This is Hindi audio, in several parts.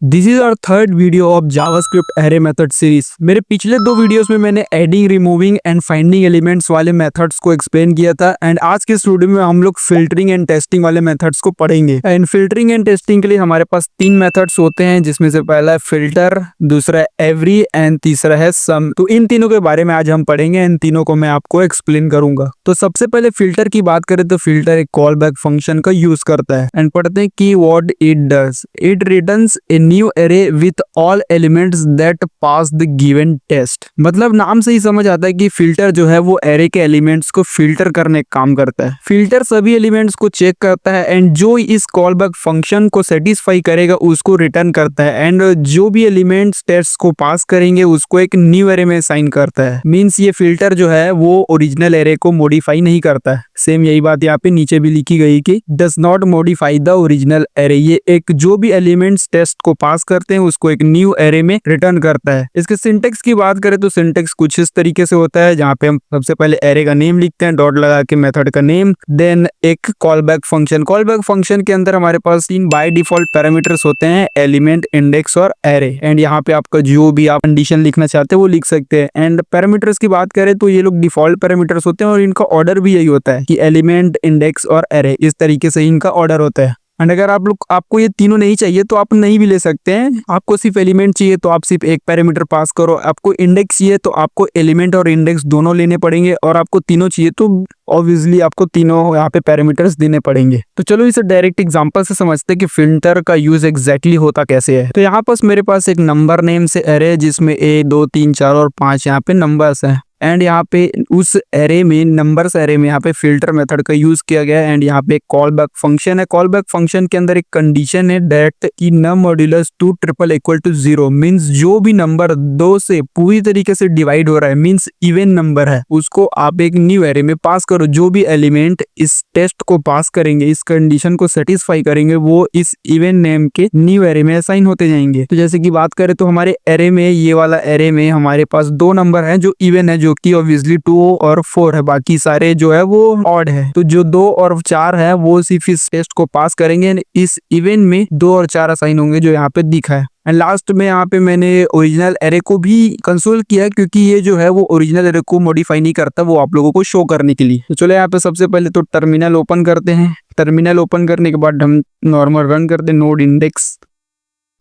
This is our third video of JavaScript array method series. मेरे पिछले दो वीडियोस में मैंने adding, removing and finding elements वाले मेथड्स को एक्सप्लेन किया था एंड आज के इस वीडियो में हम लोग फिल्टरिंग एंड टेस्टिंग वाले मेथड्स को पढ़ेंगे। एंड फिल्टरिंग एंड टेस्टिंग के लिए हमारे पास तीन मेथड्स होते हैं, जिसमें से पहला है फिल्टर, दूसरा है एवरी एंड तीसरा है सम। तो इन तीनों के बारे में आज हम पढ़ेंगे, इन तीनों को मैं आपको एक्सप्लेन करूंगा। तो सबसे पहले फिल्टर की बात करें तो फिल्टर एक कॉल बैक फंक्शन का यूज करता है एंड पढ़ते हैं कि what it does. It returns a new array with all elements that pass the given test. मतलब नाम से ही समझ आता है कि फिल्टर जो है वो एरे के एलिमेंट्स को फिल्टर करने का काम करता है। फिल्टर सभी एलिमेंट्स को चेक करता है एंड जो इस कॉल बैक फंक्शन को सेटिस्फाई करेगा उसको रिटर्न करता है एंड जो भी एलिमेंट्स टेस्ट को पास करेंगे उसको एक न्यू एरे में असाइन करता है। मींस ये फिल्टर जो है वो ओरिजिनल एरे को मॉडिफाई नहीं करता है। सेम यही बात यहाँ पे नीचे भी लिखी गई कि does not modify the original array. ये एक जो भी एलिमेंट्स टेस्ट को पास करते हैं उसको एक न्यू एरे में रिटर्न करता है। इसके सिंटेक्स की बात करें तो सिंटेक्स कुछ इस तरीके से होता है, जहाँ पे हम सबसे पहले एरे का नेम लिखते हैं, डॉट लगा के मेथड का नेम, देन एक callback function. Call back function के अंदर हमारे पास तीन बाय डिफॉल्ट पैरामीटर्स होते हैं, एलिमेंट, इंडेक्स और एरे। एंड यहाँ पे आपका जो भी आप कंडीशन लिखना चाहते हैं वो लिख सकते हैं। एंड पैरामीटर्स की बात करें तो ये लोग डिफॉल्ट पैरामीटर्स होते हैं और इनका ऑर्डर भी यही होता है कि एलिमेंट, इंडेक्स और एरे, इस तरीके से इनका ऑर्डर होता है। एंड अगर आपको ये तीनों नहीं चाहिए तो आप नहीं भी ले सकते हैं। आपको सिर्फ एलिमेंट चाहिए तो आप सिर्फ एक पैरामीटर पास करो, आपको इंडेक्स चाहिए तो आपको एलिमेंट और इंडेक्स दोनों लेने पड़ेंगे, और आपको तीनों चाहिए तो ऑब्वियसली आपको तीनों यहाँ पे पैरामीटर्स देने पड़ेंगे। तो चलो इसे डायरेक्ट एग्जांपल से समझते हैं कि फिल्टर का यूज एग्जैक्टली होता कैसे है। तो यहाँ पास मेरे पास एक नंबर नेम से एरे है जिसमें 1, 2, 3, 4 और 5 यहाँ पे नंबर्स हैं। एंड यहाँ पे उस एरे में, नंबर्स एरे में, यहाँ पे फिल्टर मेथड का यूज किया गया है। एंड यहाँ पे कॉल बैक फंक्शन है। कॉल बैक फंक्शन के अंदर एक कंडीशन है दैट की num modulus 2 triple equal to 0। Means जो भी नंबर 2 से पूरी तरीके से डिवाइड हो रहा है, मीन्स इवन नंबर है, उसको आप एक न्यू एरे में पास करो। जो भी एलिमेंट इस टेस्ट को पास करेंगे, इस कंडीशन को सेटिस्फाई करेंगे, वो इस इवन नेम के न्यू एरे में असाइन होते जाएंगे। तो जैसे कि बात करें तो हमारे एरे में, ये वाला एरे में हमारे पास दो नंबर है जो इवन है, जो कि ऑब्वियसली 2 और 4 है। बाकी सारे जो है वो ऑड है। तो जो 2 और 4 है वो सिर्फ इस टेस्ट को पास करेंगे। इस इवेंट में 2 और 4 असाइन होंगे जो यहाँ पे दिखा है। एंड लास्ट में यहाँ पे मैंने ओरिजिनल एरे को भी कंसोल किया क्योंकि ये जो है वो ओरिजिनल एरे को मॉडिफाई नहीं करता, वो आप लोगों को शो करने के लिए। तो चलो यहाँ पे सबसे पहले तो टर्मिनल ओपन करते हैं। टर्मिनल ओपन करने के बाद हम नॉर्मल रन करते हैं नोड इंडेक्स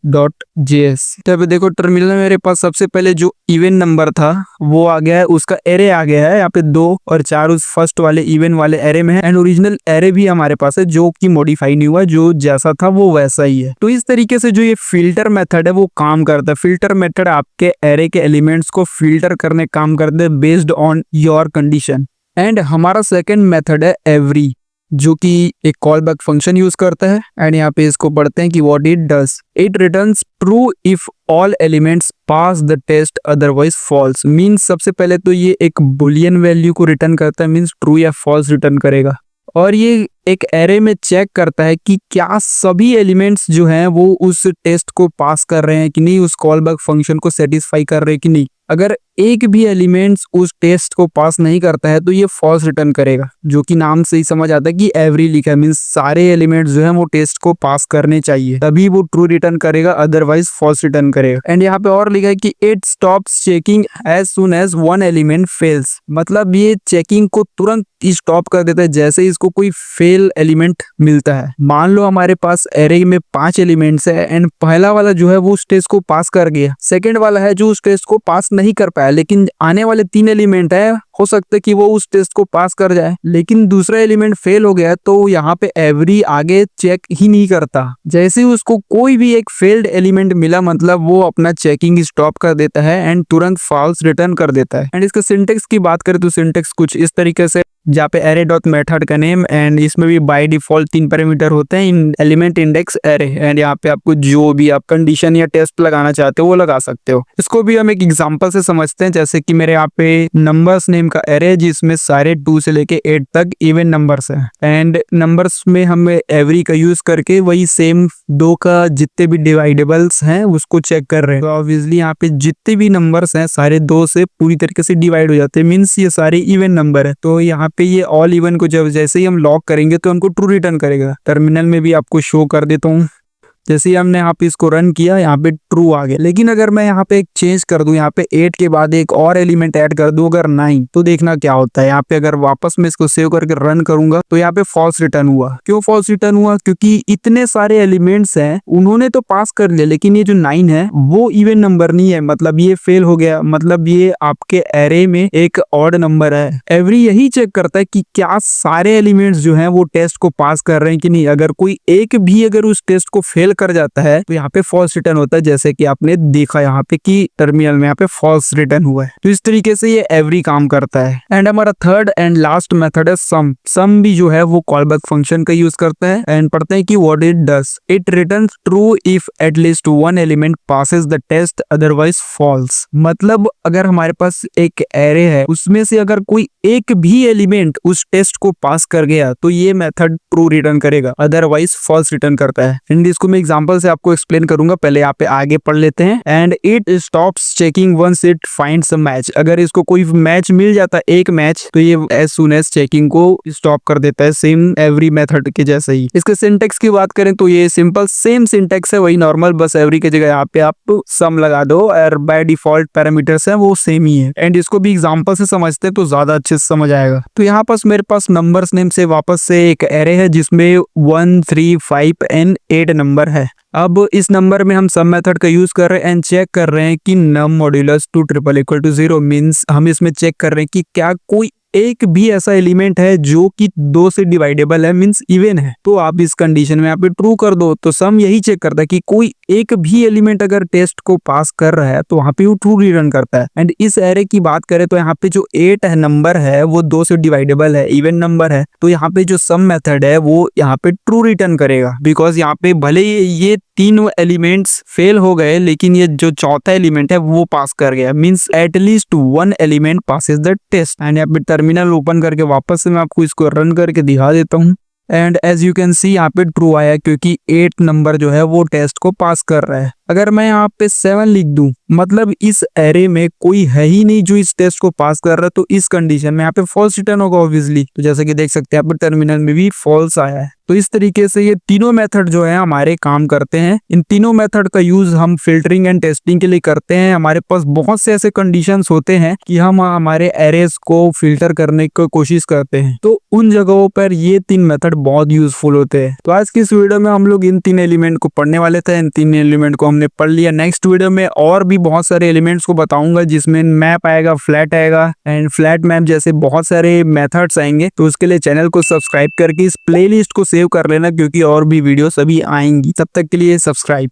.js। तब देखो टर्मिनल में मेरे पास सबसे पहले जो इवन नंबर था वो आ गया है, उसका एरे आ गया है। यहाँ पे 2 और 4 उस फर्स्ट वाले इवन वाले एरे में है एंड ओरिजिनल एरे भी हमारे पास है जो कि मॉडिफाई नहीं हुआ, जो जैसा था वो वैसा ही है। तो इस तरीके से जो ये फिल्टर मेथड है वो काम करता है। फिल्टर मेथड आपके एरे के एलिमेंट्स को फिल्टर करने का काम करते हैं based on your condition. And हमारा सेकेंड मेथड है एवरी, जो कि एक कॉल बैक फंक्शन यूज करता है। एंड यहाँ पे इसको पढ़ते हैं कि what it does. It returns true if all elements pass the test, otherwise false. Means सबसे पहले तो ये एक बुलियन वैल्यू को रिटर्न करता है, मीन्स ट्रू या फॉल्स रिटर्न करेगा। और ये एक एरे में चेक करता है कि क्या सभी एलिमेंट्स जो हैं वो उस टेस्ट को पास कर रहे हैं कि नहीं, उस कॉल बैक फंक्शन को सेटिस्फाई कर रहे हैं कि नहीं। अगर एक भी एलिमेंट्स उस टेस्ट को पास नहीं करता है तो ये फॉल्स रिटर्न करेगा, जो कि नाम से ही समझ आता है कि एवरी लिखा है। मींस सारे एलिमेंट्स जो है वो टेस्ट को पास करने चाहिए, तभी वो ट्रू रिटर्न करेगा, अदरवाइज फॉल्स रिटर्न करेगा। एंड यहाँ पे और लिखा है कि it stops checking as soon as one element fails. मतलब ये चेकिंग को तुरंत स्टॉप कर देता है जैसे इसको कोई फेल एलिमेंट मिलता है। मान लो हमारे पास एरे में 5 एलिमेंट्स है एंड पहला वाला जो है वो उस टेस्ट को पास कर गया, सेकेंड वाला है जो उस टेस्ट को पास नहीं कर पाया, लेकिन आने वाले 3 एलिमेंट है, हो सकता है कि वो उस टेस्ट को पास कर जाए, लेकिन दूसरा एलिमेंट फेल हो गया तो यहाँ पे एवरी आगे चेक ही नहीं करता। जैसे ही उसको कोई भी एक फेल्ड एलिमेंट मिला, मतलब वो अपना चेकिंग स्टॉप कर देता है एंड तुरंत फॉल्स रिटर्न कर देता है। एंड इसका सिंटेक्स की बात करें तो सिंटेक्स कुछ इस तरीके से, जहाँ पे एरे डॉट मेथड का नेम एंड इसमें भी बाय डिफॉल्ट 3 पैरामीटर होते हैं, एलिमेंट, इंडेक्स, एरे। एंड यहाँ पे आपको जो भी आप कंडीशन या टेस्ट लगाना चाहते हो वो लगा सकते हो। इसको भी हम एक एग्जांपल से समझते हैं। जैसे कि मेरे यहाँ पे नंबर्स नेम का एरे जिसमें सारे 2 से लेके 8 तक इवन नंबर्स हैं एंड नंबर्स में हम एवरी का यूज करके वही सेम 2 का जितने भी डिवाइडेबल्स हैं उसको चेक कर रहे हैं। तो ऑब्वियसली यहाँ पे जितने भी नंबर्स हैं सारे 2 से पूरी तरीके से डिवाइड हो जाते हैं, मीन्स ये सारे इवन नंबर है। तो यहाँ पे ये ऑल इवन को जब जैसे ही हम लॉक करेंगे तो हमको ट्रू रिटर्न करेगा। टर्मिनल में भी आपको शो कर देता हूँ। जैसे ही हमने यहाँ पे इसको रन किया, यहाँ पे ट्रू आ गया। लेकिन अगर मैं यहाँ पे एक चेंज कर दूं, यहाँ पे 8 के बाद एक और एलिमेंट ऐड कर दूं अगर 9, तो देखना क्या होता है। यहाँ पे अगर वापस मैं इसको सेव करके रन करूंगा तो यहाँ पे फॉल्स रिटर्न हुआ। क्यों फॉल्स रिटर्न हुआ? क्योंकि इतने सारे एलिमेंट्स हैं, उन्होंने तो पास कर लिया, लेकिन ये जो 9 है वो इवन नंबर नहीं है, मतलब ये फेल हो गया, मतलब ये आपके एरे में एक ऑड नंबर है। एवरी यही चेक करता है कि क्या सारे एलिमेंट्स जो हैं वो टेस्ट को पास कर रहे हैं कि नहीं। अगर कोई एक भी अगर उस टेस्ट को फेल कर जाता है तो यहाँ पे फॉल्स रिटर्न होता है, जैसे कि आपने देखा यहाँ पे कि टर्मिनल में यहाँ पे फॉल्स रिटर्न हुआ है। तो इस तरीके से ये एवरी काम करता है। एंड हमारा थर्ड एंड लास्ट मेथड है सम। सम भी जो है वो कॉलबैक फंक्शन का यूज करता है। एंड पढ़ते हैं कि what it does, it returns true if at least one element passes the test, otherwise false. मतलब अगर हमारे पास एक एरे है, उसमें से अगर कोई एक भी एलिमेंट उस टेस्ट को पास कर गया तो ये मेथड ट्रू रिटर्न करेगा, अदरवाइज फॉल्स रिटर्न करता है। एंड इसको मैं एग्जांपल से आपको एक्सप्लेन करूंगा, पहले यहाँ पे आगे पढ़ लेते हैं। And it stops checking once it finds a match. अगर इसको कोई मैच मिल जाता है, एक मैच, तो ये एज सून एज चेकिंग को स्टॉप कर देता है, सेम एवरी मेथड के जैसे ही। इसके सिंटेक्स की बात करें तो ये सिंपल सेम सिंटेक्स है, वही नॉर्मल, बस एवरी की जगह यहाँ पे आप सम लगा दो और बाय डिफॉल्ट पैरामीटर्स है वो सेम ही है। एंड इसको भी एग्जांपल से समझते हैं तो ज्यादा अच्छे से समझ आएगा। तो यहाँ पास मेरे पास नंबर्स नेम से वापस से एक एरे है जिसमें 1, 3, 5 एंड 8 नंबर है। अब इस नंबर में हम सम मेथड का यूज कर रहे हैं एंड चेक कर रहे हैं कि num modulus 2 triple equal to 0 means हम इसमें चेक कर रहे हैं कि क्या कोई एक भी ऐसा एलिमेंट है जो कि 2 से डिवाइडेबल है, मींस इवन है। तो आप इस कंडीशन में यहाँ पे ट्रू कर दो। तो सम यही चेक करता है कि कोई एक भी एलिमेंट अगर टेस्ट को पास कर रहा है तो वहां पे वो ट्रू रिटर्न करता है। एंड इस एरे की बात करें तो यहाँ पे जो 8 है नंबर है वो 2 से डिवाइडेबल है, इवन नंबर है। तो यहाँ पे जो सम मेथड है वो यहाँ पे ट्रू रिटर्न करेगा, बिकॉज यहाँ पे भले ये 3 एलिमेंट्स फेल हो गए लेकिन ये जो चौथा एलिमेंट है वो पास कर गया, means at least one element passes the test. And यहाँ पे टर्मिनल ओपन करके वापस से मैं आपको इसको रन करके दिखा देता हूँ। And as you can see यहाँ पे ट्रू आया क्योंकि 8 नंबर जो है वो टेस्ट को पास कर रहा है। अगर मैं यहाँ पे 7 लिख दूं, मतलब इस एरे में कोई है ही नहीं जो इस टेस्ट को पास कर रहा है, तो इस कंडीशन में यहाँ पे फॉल्स रिटर्न होगा ऑब्वियसली। तो जैसे कि देख सकते हैं यहाँ पे टर्मिनल में भी फॉल्स आया है। तो इस तरीके से ये तीनों मेथड जो है हमारे काम करते हैं। इन तीनों मेथड का यूज हम फिल्टरिंग एंड टेस्टिंग के लिए करते हैं। हमारे पास बहुत से ऐसे कंडीशंस होते हैं कि हम हमारे एरेज को फिल्टर करने की कोशिश करते हैं, तो उन जगहों पर ये 3 मेथड बहुत यूजफुल होते हैं। तो आज की इस वीडियो में हम लोग इन 3 एलिमेंट को पढ़ने वाले थे। इन 3 एलिमेंट को हमने पढ़ लिया। नेक्स्ट वीडियो में और भी बहुत सारे एलिमेंट्स को बताऊंगा जिसमें मैप आएगा, फ्लैट आएगा एंड फ्लैट मैप जैसे बहुत सारे मेथड्स आएंगे। तो उसके लिए चैनल को सब्सक्राइब करके इस प्लेलिस्ट को सेव कर लेना, क्योंकि और भी वीडियोस अभी आएंगी। तब तक के लिए सब्सक्राइब।